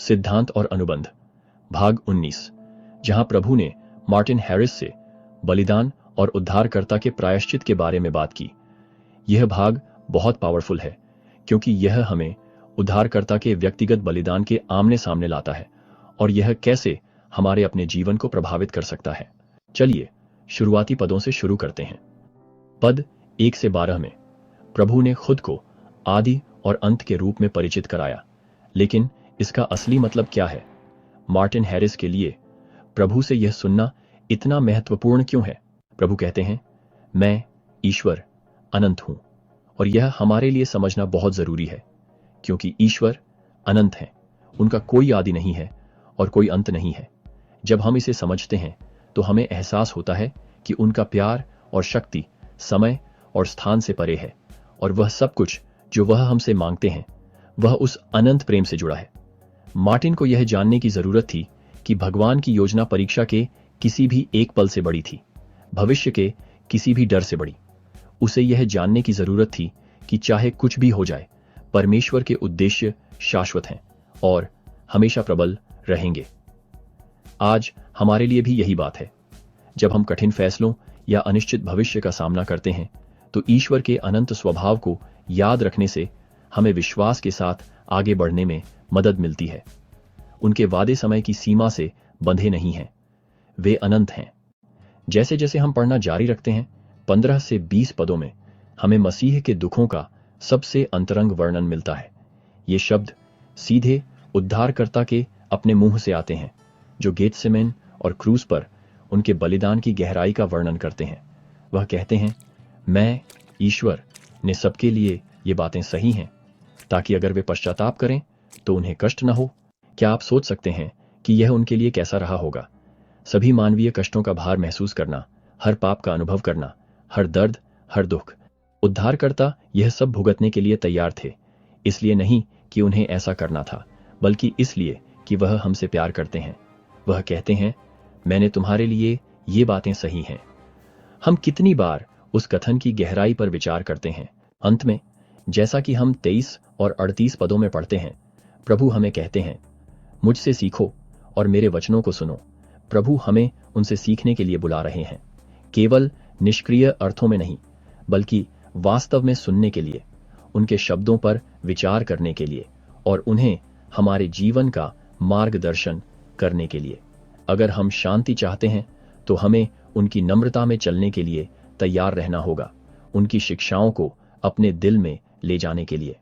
सिद्धांत और अनुबंध भाग 19, जहां प्रभु ने मार्टिन हैरिस से बलिदान और उद्धारकर्ता के प्रायश्चित के बारे में बात की। यह भाग बहुत पावरफुल है क्योंकि यह हमें उद्धारकर्ता के व्यक्तिगत बलिदान के आमने सामने लाता है और यह कैसे हमारे अपने जीवन को प्रभावित कर सकता है। चलिए शुरुआती पदों से शुरू करते हैं। पद 1 से 12 में प्रभु ने खुद को आदि और अंत के रूप में परिचित कराया, लेकिन इसका असली मतलब क्या है? मार्टिन हैरिस के लिए प्रभु से यह सुनना इतना महत्वपूर्ण क्यों है? प्रभु कहते हैं, मैं ईश्वर अनंत हूं, और यह हमारे लिए समझना बहुत जरूरी है क्योंकि ईश्वर अनंत हैं, उनका कोई आदि नहीं है और कोई अंत नहीं है। जब हम इसे समझते हैं तो हमें एहसास होता है कि उनका प्यार और शक्ति समय और स्थान से परे है, और वह सब कुछ जो वह हमसे मांगते हैं वह उस अनंत प्रेम से जुड़ा है। मार्टिन को यह जानने की जरूरत थी कि भगवान की योजना परीक्षा के किसी भी एक पल से बड़ी थी, भविष्य के किसी भी डर से बड़ी। उसे यह जानने की जरूरत थी कि चाहे कुछ भी हो जाए, परमेश्वर के उद्देश्य शाश्वत हैं और हमेशा प्रबल रहेंगे। आज हमारे लिए भी यही बात है। जब हम कठिन फैसलों या अनिश्चित भविष्य का सामना करते हैं तो ईश्वर के अनंत स्वभाव को याद रखने से हमें विश्वास के साथ आगे बढ़ने में मदद मिलती है। उनके वादे समय की सीमा से बंधे नहीं हैं, वे अनंत हैं। जैसे जैसे हम पढ़ना जारी रखते हैं, 15 से 20 पदों में हमें मसीह के दुखों का सबसे अंतरंग वर्णन मिलता है। ये शब्द सीधे उद्धारकर्ता के अपने मुंह से आते हैं, जो गेत्सेमन और क्रूस पर उनके बलिदान की गहराई का वर्णन करते हैं। वह कहते हैं, मैं ईश्वर ने सबके लिए ये बातें सही हैं, ताकि अगर वे पश्चाताप करें तो उन्हें कष्ट न हो। क्या आप सोच सकते हैं कि यह उनके लिए कैसा रहा होगा? सभी मानवीय कष्टों का भार महसूस करना, हर पाप का अनुभव करना, हर दर्द, हर दुख। उद्धारकर्ता यह सब भुगतने के लिए तैयार थे, इसलिए नहीं कि उन्हें ऐसा करना था, बल्कि इसलिए कि वह हमसे प्यार करते हैं। वह कहते हैं, मैंने तुम्हारे लिए ये बातें सही हैं। हम कितनी बार उस कथन की गहराई पर विचार करते हैं। अंत में, जैसा कि हम 23 और 38 पदों में पढ़ते हैं, प्रभु हमें कहते हैं, मुझसे सीखो और मेरे वचनों को सुनो। प्रभु हमें उनसे सीखने के लिए बुला रहे हैं, केवल निष्क्रिय अर्थों में नहीं, बल्कि वास्तव में सुनने के लिए, उनके शब्दों पर विचार करने के लिए और उन्हें हमारे जीवन का मार्गदर्शन करने के लिए। अगर हम शांति चाहते हैं तो हमें उनकी नम्रता में चलने के लिए तैयार रहना होगा, उनकी शिक्षाओं को अपने दिल में ले जाने के लिए।